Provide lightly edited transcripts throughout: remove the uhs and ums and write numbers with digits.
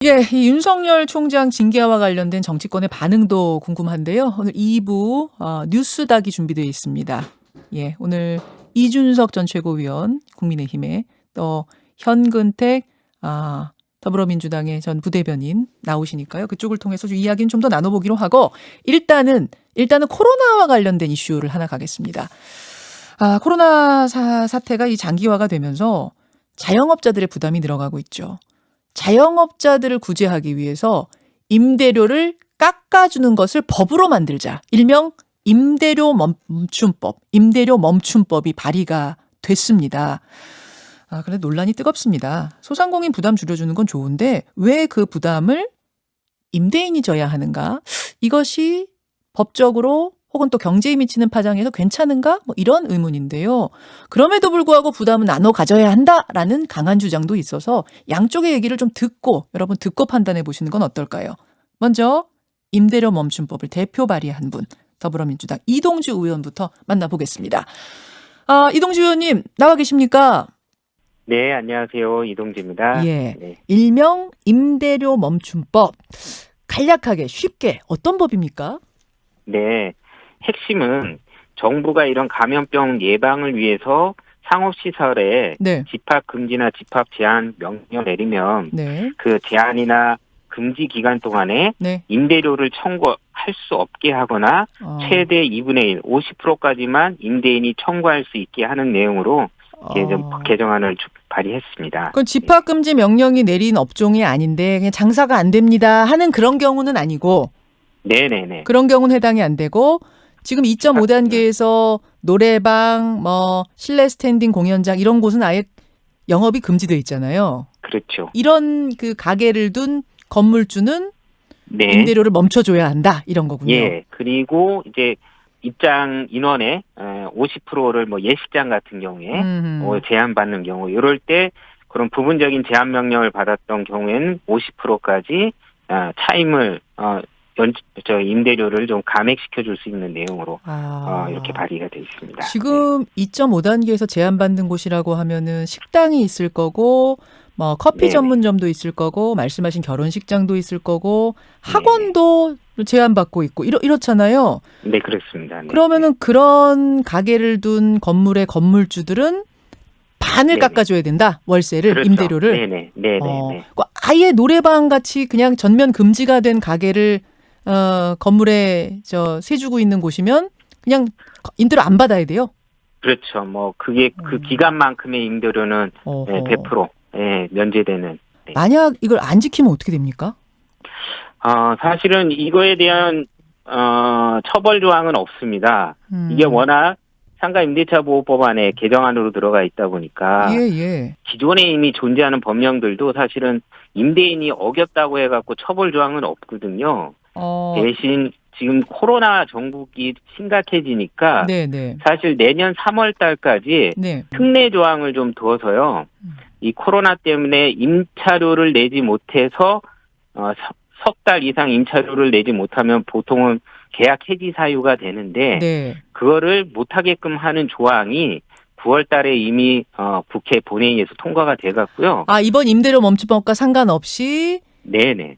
예, 이 윤석열 총장 징계와 관련된 정치권의 반응도 궁금한데요. 오늘 2부 뉴스닥이 준비되어 있습니다. 예, 오늘 이준석 전 최고위원 국민의힘에 또 현근택 더불어민주당의 전 부대변인 나오시니까요. 그쪽을 통해서 좀 이야기는 좀 더 나눠보기로 하고 일단은 코로나와 관련된 이슈를 하나 가겠습니다. 코로나 사태가 이 장기화가 되면서 자영업자들의 부담이 늘어가고 있죠. 자영업자들을 구제하기 위해서 임대료를 깎아주는 것을 법으로 만들자. 일명 임대료 멈춤법이 발의가 됐습니다. 그런데 논란이 뜨겁습니다. 소상공인 부담 줄여주는 건 좋은데 왜 그 부담을 임대인이 져야 하는가? 이것이 법적으로 혹은 또 경제에 미치는 파장에서 괜찮은가? 뭐 이런 의문인데요. 그럼에도 불구하고 부담은 나눠 가져야 한다라는 강한 주장도 있어서 양쪽의 얘기를 좀 여러분 듣고 판단해 보시는 건 어떨까요? 먼저 임대료 멈춤법을 대표 발의한 분, 더불어민주당 이동주 의원부터 만나보겠습니다. 이동주 의원님 나와 계십니까? 네, 안녕하세요. 이동주입니다. 예, 네. 일명 임대료 멈춤법. 간략하게 쉽게 어떤 법입니까? 네. 핵심은 정부가 이런 감염병 예방을 위해서 상업시설에 네. 집합 금지나 집합 제한 명령을 내리면 네. 그 제한이나 금지 기간 동안에 네. 임대료를 청구할 수 없게 하거나 최대 2분의 1, 50%까지만 임대인이 청구할 수 있게 하는 내용으로 개정안을 발의했습니다. 그건 집합금지 명령이 내린 업종이 아닌데 그냥 장사가 안 됩니다 하는 그런 경우는 아니고 네네네. 그런 경우는 해당이 안 되고 지금 2.5단계에서 노래방, 실내 스탠딩 공연장 이런 곳은 아예 영업이 금지돼 있잖아요. 그렇죠. 이런 그 가게를 둔 건물주는 네. 임대료를 멈춰줘야 한다 이런 거군요. 예. 그리고 이제 입장 인원의 50%를 예식장 같은 경우에 제한받는 경우 이럴 때 그런 부분적인 제한 명령을 받았던 경우에는 50%까지 차임을 임대료를 좀 감액시켜 줄 수 있는 내용으로 이렇게 발의가 되어 있습니다. 지금 2.5단계에서 제한받는 곳이라고 하면은 식당이 있을 거고 커피 네네. 전문점도 있을 거고 말씀하신 결혼식장도 있을 거고 학원도 제한받고 있고 이렇잖아요. 네, 그렇습니다. 네. 그러면은 그런 가게를 둔 건물의 건물주들은 반을 네네. 깎아줘야 된다. 월세를, 그렇죠. 임대료를. 네네. 아예 노래방 같이 그냥 전면 금지가 된 가게를 건물에 세주고 있는 곳이면 그냥 임대료 안 받아야 돼요. 그렇죠. 그게 그 기간만큼의 임대료는 100% 면제되는. 네. 만약 이걸 안 지키면 어떻게 됩니까? 사실은 이거에 대한 처벌 조항은 없습니다. 이게 워낙 상가 임대차 보호법 안에 개정안으로 들어가 있다 보니까 기존에 이미 존재하는 법령들도 사실은 임대인이 어겼다고 해갖고 처벌 조항은 없거든요. 대신 지금 코로나 전국이 심각해지니까 사실 내년 3월 달까지 특례 조항을 좀 두어서요. 이 코로나 때문에 임차료를 내지 못해서 석 달 이상 임차료를 내지 못하면 보통은 계약 해지 사유가 되는데 그거를 못하게끔 하는 조항이 9월 달에 이미 국회 본회의에서 통과가 돼갔고요. 이번 임대료 멈춤법과 상관없이 네네.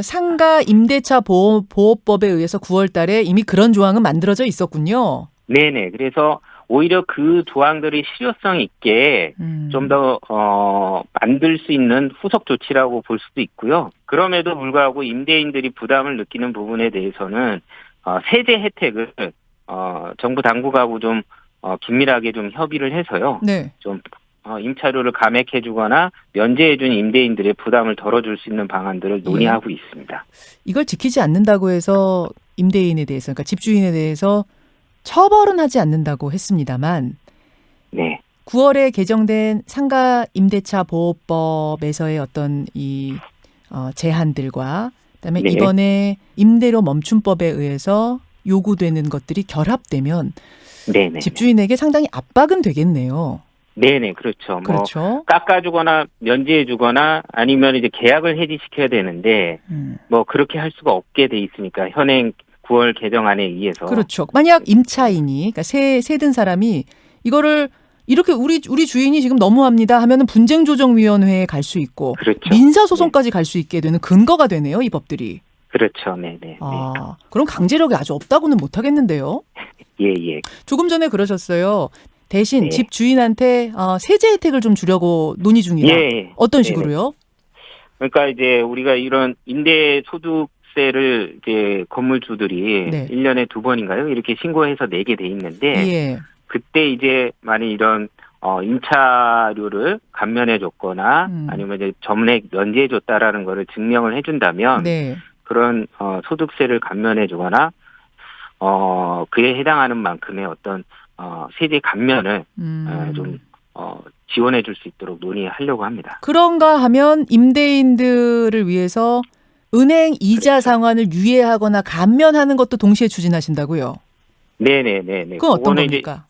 상가 임대차 보호법에 의해서 9월 달에 이미 그런 조항은 만들어져 있었군요. 네네. 그래서 오히려 그 조항들이 실효성 있게 좀 더 만들 수 있는 후속 조치라고 볼 수도 있고요. 그럼에도 불구하고 임대인들이 부담을 느끼는 부분에 대해서는 세제 혜택을 정부 당국하고 좀 긴밀하게 좀 협의를 해서요. 좀 임차료를 감액해주거나 면제해준 임대인들의 부담을 덜어줄 수 있는 방안들을 논의하고 있습니다. 이걸 지키지 않는다고 해서 임대인에 대해서, 그러니까 집주인에 대해서 처벌은 하지 않는다고 했습니다만 9월에 개정된 상가 임대차 보호법에서의 어떤 이 제한들과 그다음에 이번에 임대료 멈춤법에 의해서 요구되는 것들이 결합되면 집주인에게 상당히 압박은 되겠네요. 네네, 그렇죠. 깎아주거나 면제해주거나 아니면 이제 계약을 해지시켜야 되는데 그렇게 할 수가 없게 돼 있으니까 현행 9월 개정안에 의해서. 그렇죠. 만약 임차인이, 그러니까 세 든 사람이 이거를 이렇게 우리 주인이 지금 너무합니다 하면은 분쟁조정위원회에 갈 수 있고 그렇죠. 민사소송까지 갈 수 있게 되는 근거가 되네요, 이 법들이. 그렇죠. 네네. 그럼 강제력이 아주 없다고는 못하겠는데요. 예. 조금 전에 그러셨어요. 대신 네. 집 주인한테 세제 혜택을 좀 주려고 논의 중이다. 예. 어떤 식으로요? 그러니까 이제 우리가 이런 임대소득세를 이제 건물주들이 네. 1년에 2번인가요? 이렇게 신고해서 내게 돼 있는데 예. 그때 이제 만약 이런 임차료를 감면해 줬거나 아니면 이제 전액 면제해 줬다라는 거를 증명을 해 준다면 네. 그런 소득세를 감면해 주거나 그에 해당하는 만큼의 어떤 세제 감면을 좀 지원해 줄 수 있도록 논의하려고 합니다. 그런가 하면 임대인들을 위해서 은행 이자 그렇죠. 상환을 유예하거나 감면하는 것도 동시에 추진하신다고요? 네네네네. 그건 어떤 그거는 겁니까? 이제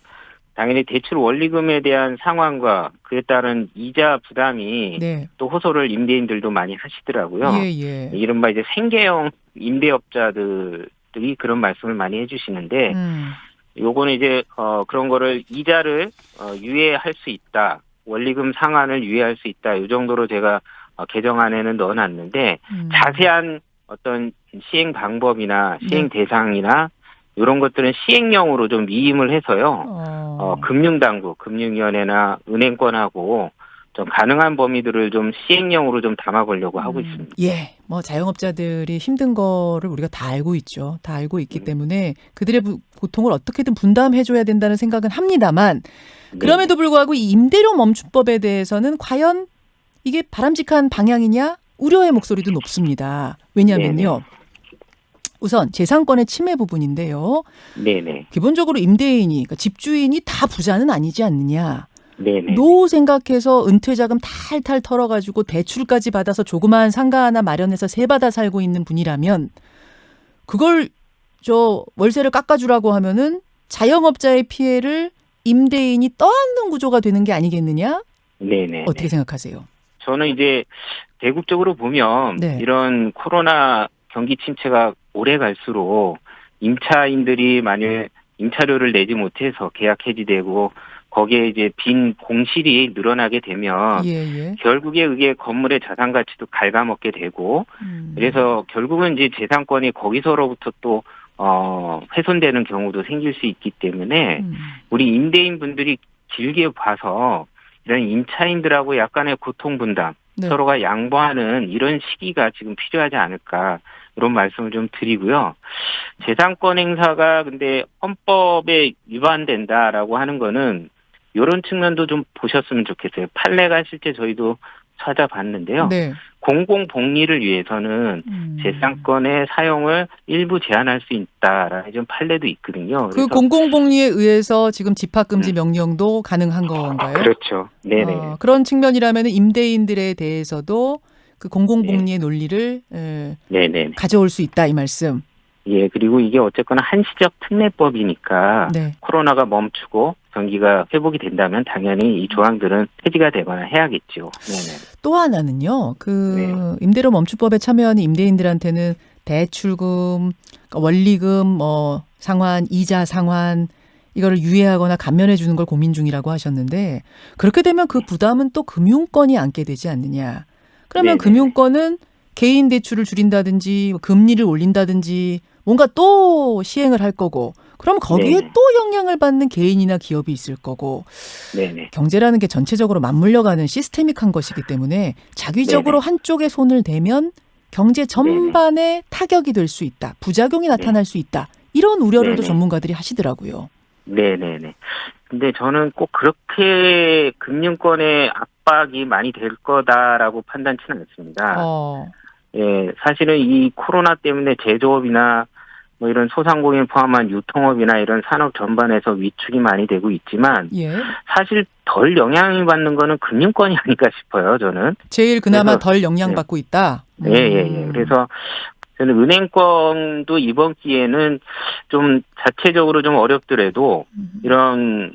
당연히 대출 원리금에 대한 상환과 그에 따른 이자 부담이 네. 또 호소를 임대인들도 많이 하시더라고요. 예. 이른바 이제 생계형 임대업자들이 그런 말씀을 많이 해주시는데 요거는 이제 그런 거를 이자를 유예할 수 있다. 원리금 상환을 유예할 수 있다. 이 정도로 제가 개정안에는 넣어놨는데 자세한 어떤 시행 방법이나 시행 대상이나 이런 것들은 시행령으로 좀 미임을 해서요. 금융당국, 금융위원회나 은행권하고 좀 가능한 범위들을 좀 시행령으로 좀 담아보려고 하고 있습니다. 예, 뭐 자영업자들이 힘든 거를 우리가 다 알고 있죠. 다 알고 있기 때문에 그들의 고통을 어떻게든 분담해줘야 된다는 생각은 합니다만 그럼에도 불구하고 이 임대료 멈춤법에 대해서는 과연 이게 바람직한 방향이냐 우려의 목소리도 높습니다. 왜냐하면요. 우선 재산권의 침해 부분인데요. 네네. 기본적으로 임대인이, 그러니까 집주인이 다 부자는 아니지 않느냐. 네네. 노후 생각해서 은퇴자금 탈탈 털어가지고 대출까지 받아서 조그마한 상가 하나 마련해서 세 받아 살고 있는 분이라면 그걸 월세를 깎아주라고 하면은 자영업자의 피해를 임대인이 떠안는 구조가 되는 게 아니겠느냐? 네네. 어떻게 생각하세요? 저는 이제 대국적으로 보면 이런 코로나 경기 침체가 오래 갈수록 임차인들이 만일 임차료를 내지 못해서 계약 해지되고 거기에 이제 빈 공실이 늘어나게 되면 결국에 그게 건물의 자산 가치도 갉아먹게 되고 그래서 결국은 이제 재산권이 거기서로부터 또 훼손되는 경우도 생길 수 있기 때문에 우리 임대인 분들이 길게 봐서 이런 임차인들하고 약간의 고통 분담 서로가 양보하는 이런 시기가 지금 필요하지 않을까 이런 말씀을 좀 드리고요. 재산권 행사가 근데 헌법에 위반된다라고 하는 거는 이런 측면도 좀 보셨으면 좋겠어요. 판례가 실제 저희도 찾아봤는데요. 공공복리를 위해서는 재산권의 사용을 일부 제한할 수 있다라는 좀 판례도 있거든요. 그 공공복리에 의해서 지금 집합금지 명령도 가능한 건가요? 그렇죠. 네네. 그런 측면이라면 임대인들에 대해서도 그 공공복리의 논리를 가져올 수 있다 이 말씀. 예, 그리고 이게 어쨌거나 한시적 특례법이니까 코로나가 멈추고 경기가 회복이 된다면 당연히 이 조항들은 폐지가 되거나 해야겠죠. 또 하나는요. 임대료 멈춤법에 참여하는 임대인들한테는 대출금, 원리금, 상환, 이자 상환 이거를 유예하거나 감면해 주는 걸 고민 중이라고 하셨는데 그렇게 되면 그 부담은 또 금융권이 안게 되지 않느냐. 그러면 금융권은 개인 대출을 줄인다든지 금리를 올린다든지 뭔가 또 시행을 할 거고 그럼 거기에 또 영향을 받는 개인이나 기업이 있을 거고 경제라는 게 전체적으로 맞물려가는 시스테믹한 것이기 때문에 자기적으로 한쪽에 손을 대면 경제 전반에 타격이 될 수 있다. 부작용이 나타날 수 있다. 이런 우려를 또 전문가들이 하시더라고요. 네네네. 근데 저는 꼭 그렇게 금융권의 압박이 많이 될 거다라고 판단치는 않습니다. 예, 사실은 이 코로나 때문에 제조업이나 뭐 이런 소상공인을 포함한 유통업이나 이런 산업 전반에서 위축이 많이 되고 있지만 사실 덜 영향을 받는 거는 금융권이 아닐까 싶어요. 저는. 제일 그나마 덜 영향받고 있다. 예. 그래서 저는 은행권도 이번 기회는 좀 자체적으로 좀 어렵더라도 이런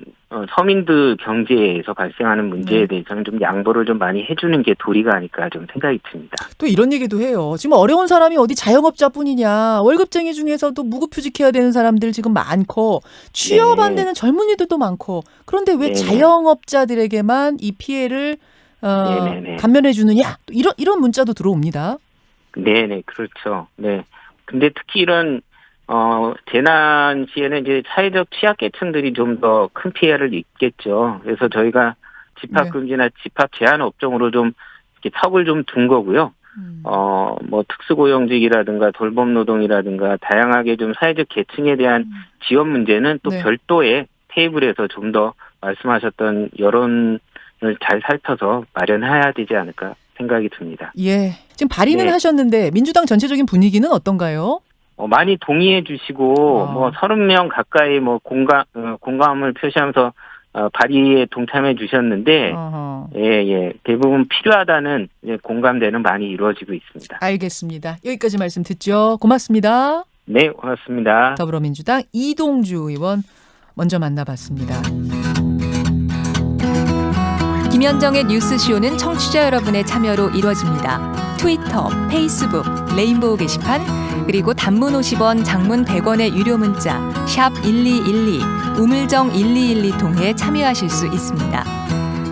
서민들 경제에서 발생하는 문제에 대해서는 좀 양보를 좀 많이 해주는 게 도리가 아닐까 좀 생각이 듭니다. 또 이런 얘기도 해요. 지금 어려운 사람이 어디 자영업자뿐이냐. 월급쟁이 중에서도 무급휴직해야 되는 사람들 지금 많고 취업 안 되는 젊은이들도 많고 그런데 왜 자영업자들에게만 이 피해를 감면해 주느냐. 이런 문자도 들어옵니다. 네네, 그렇죠. 네. 근데 특히 이런 재난 시에는 이제 사회적 취약계층들이 좀 더 큰 피해를 입겠죠. 그래서 저희가 집합금지나 집합 제한 업종으로 좀 이렇게 턱을 좀 둔 거고요. 뭐 특수고용직이라든가 돌봄노동이라든가 다양하게 좀 사회적 계층에 대한 지원 문제는 또 별도의 테이블에서 좀 더 말씀하셨던 여론을 잘 살펴서 마련해야 되지 않을까 생각이 듭니다. 예. 지금 발의는 하셨는데 민주당 전체적인 분위기는 어떤가요? 많이 동의해 주시고 뭐 30명 가까이 뭐 공감을 표시하면서 발의에 동참해 주셨는데 대부분 필요하다는 공감대는 많이 이루어지고 있습니다. 알겠습니다. 여기까지 말씀 듣죠. 고맙습니다. 네, 고맙습니다. 더불어민주당 이동주 의원 먼저 만나봤습니다. 김현정의 뉴스쇼는 청취자 여러분의 참여로 이루어집니다. 트위터, 페이스북, 레인보우 게시판, 그리고 단문 50원, 장문 100원의 유료 문자 샵 1212, 우물정 1212 통해 참여하실 수 있습니다.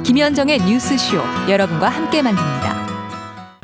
김현정의 뉴스쇼, 여러분과 함께 만듭니다.